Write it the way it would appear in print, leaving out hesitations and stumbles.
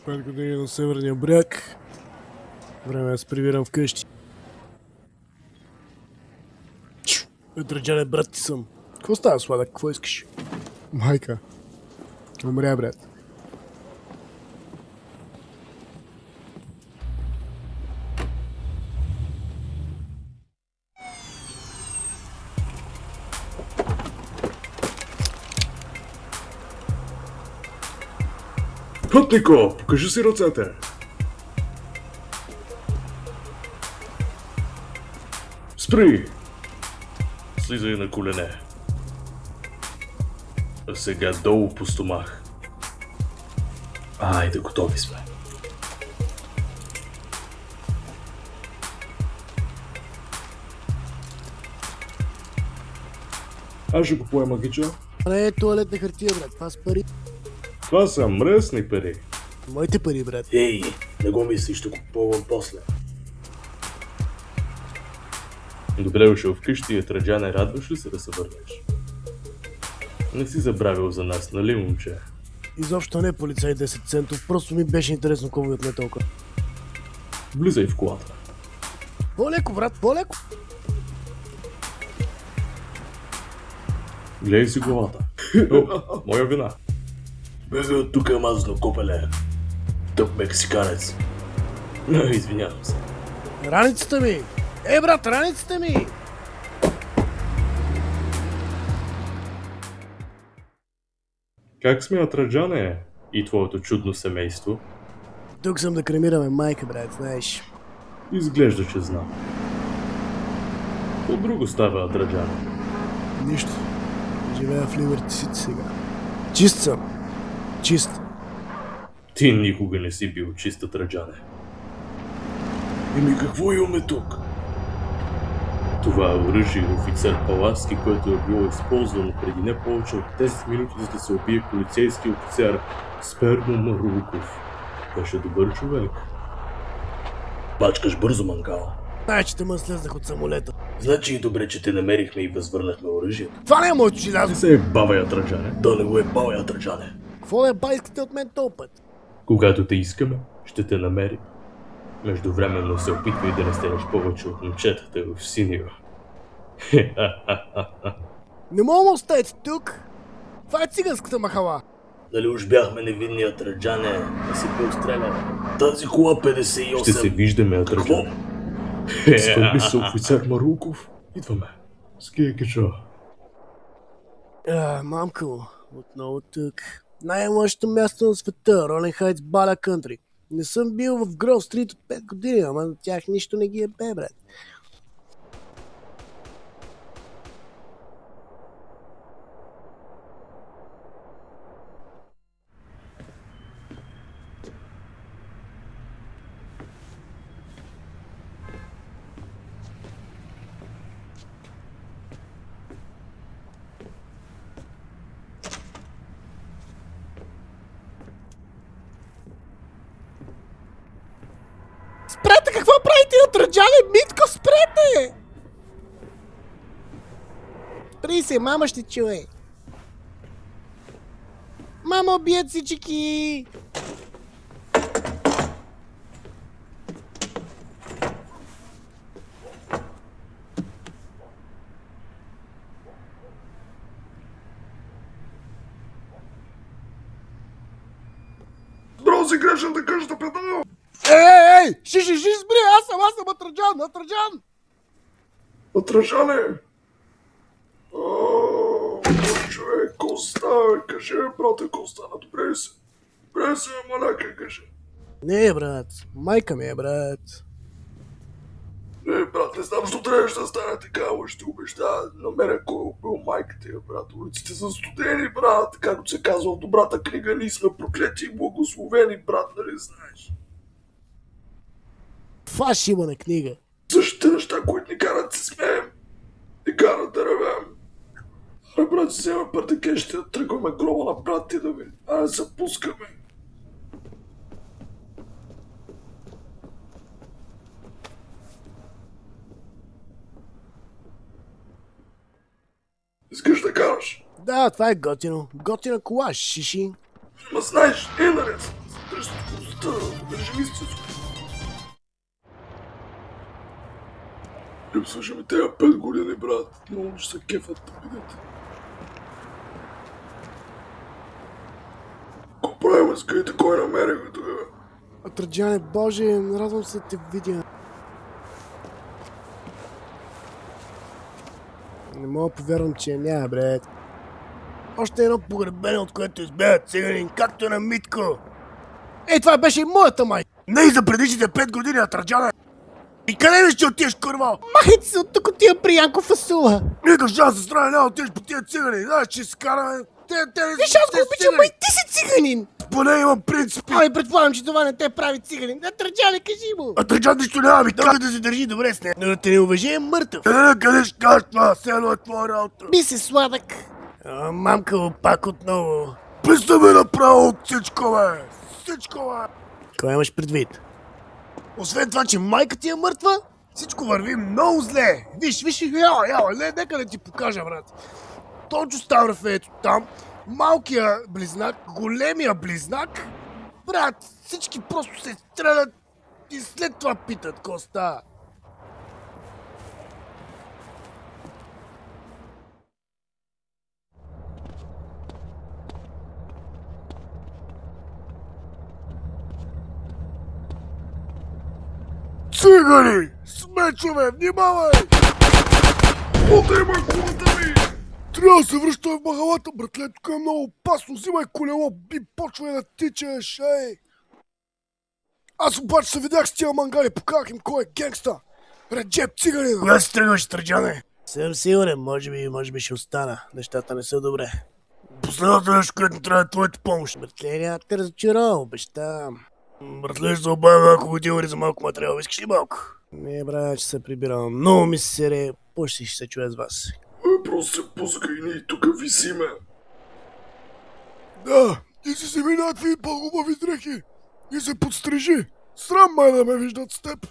5 години на Северния бряг. Време да се прибирам вкъщи. Драджане, брат ти съм. Какво става, сладък? Какво искаш? Майка. Умря, брат. Пътнико, покажи си ръцете. Спри. Слизай на колене. А сега долу по стомах. Айде, готови сме. Аз ще го поема, Гичо. Не е туалетна хартия, брат. Това са пари. Това са мръсни пари. Моите пари, брат. Ей, не го мисли, ще го попълвам после. Добре дошъл вкъщи, Траджане, радваш ли се да се върнеш? Не си забравил за нас, нали, момче? Изобщо не полицай 10 центов. Просто ми беше интересно какво ми отне толкова. Влизай в колата. По-леко, брат, по-леко. Гледай си главата. О, моя вина. Бега от тук, мазно копеле. Тъп мексиканец. Извинявам се. Раницата ми! Брат, раницата ми! Как сме, Траджане и твоето чудно семейство? Тук съм да кремираме майка, брат, знаеш. Изглежда, че знам. От друго става, Траджане. Нищо. Живея в Либерти Сити сега. Чист съм. Чист. Ти никога не си бил чиста, Траджане. Еми какво имаме тук? Това е оръжие офицер Паласки, което е било използвано преди не повече от 10 минути, за да се убие полицейски офицер Спермо Маруков. Беше добър човек. Бачкаш бързо, мангала. Знаеш, че те ме слезнах от самолета. Значи и добре, че те намерихме и възвърнахме оръжието. Това не е моето Ти желязо. се е бавая, Траджане. Да не го е бавя, Траджане. Какво да е ба искате от мен този път? Когато те искаме, ще те намерим. Междувременно се опитвай да не станеш повече от момчетата в синьо. Не мога да оставите тук. Това е циганската махала. Дали уж бяхме невинният Траджане да си преострелял? Тази кола 58... Ще се виждаме, Траджане. Свърби се офицер Маруков. Идваме. Скикичо. Мамко, отново тук. Най-лошото място на света, Ролен Хайтс, Бала Кънтри. Не съм бил в Гров Стрит от 5 години, ама на тях нищо не ги е бе, брат. Спрете, какво правите, отраджане? Митко, спрете! Спри се, мама ще чуе. Мама, убият си чики! Бро, си грешен да кажеш да педал! Ей! Ши, спри! Аз съм Атраджан! Отражане! Човек, какво става? Кажи, брате, какво стана? Добре се. Добре се, маляка, кажи. Не, брат. Майка ми е, брат. Не, брат, не знам, защо трябваше да стане така, ама ще обеща да намеря кой е убил майката я, брат. Улиците са студени, брат. Както се казва в добрата книга, ние сме проклети и благословени, брат, нали знаеш? Фаш има на книга. Същите неща, които ни карат да се смеем, ни карат да ревем. Аре, брат, си взема партаке, ще тръгваме гроба на брат ти да ви. Айде се пускаме. Искаш да караш? Да, това е готино. Готина кола, шиши. Ма знаеш, наред. държи скоростта, държи истинско. Слушай ми тези 5 години, брат. Много ще се кефат да видят. Какво правим? Скайте кой намерихме тогава? Атраджане, боже, радвам се да те видя. Не мога повярвам, че няма, брат. Още едно погребение, от което избягат циганин, както е на Митко. Ей, това беше и моята майка. Не и за предишните 5 години, Атраджане. И къде ли ще отидеш, курва? Махайте се от тук, отива при Янко Фасула. Никак шанс се страна, няма отидеш по тия цигани. Знаеш, че се караме. Виж, аз го обичам, бай, ти си циганин. Поне имам принципи. Ай, предполагам, че това не те прави циганин. Атраджане, кажи му. Атраджан нищо няма, ми каза да се държи добре с нея. Но да те не уважи е мъртъв. Къде ще кажеш това? Село е твоя работа. Би се сладък. Мамка го пак отново. Представи направо от всичко, бе. Всичко, бе. Кой имаш предвид? Освен това, че майка ти е мъртва, всичко върви много зле. Виж, яла, нека да ти покажа, брат. Точно Ставров е ето там, малкия близнак, големия близнак. Брат, всички просто се стрелят и след това питат, какво става. Цигани! Смечове, внимавай! Отдемай колата ми! Трябва да се връщаме в махалата, братле, тук е много опасно, взимай колело, би почвай да тичаш, ей! Аз обаче се видях с тия мангали, показах им кой е генгста! Реджеп цигани! Кога се тръгваш, Траджане? Съм сигурен, може би ще остана, нещата не са добре. Последното нещо, което трябва е твоята помощ. Братле, няма те разочаровам, обещавам. Братле, ще се обавя малко години за малко материал, искаш ли малко? Не, брат, че се прибирам, много ми се сере, почти ще се чуя с вас. Просто се пускай и ние тук висиме. Да, ти си си ми някакви по-хубави дрехи и се подстрижи. Срам май да ме виждат с теб.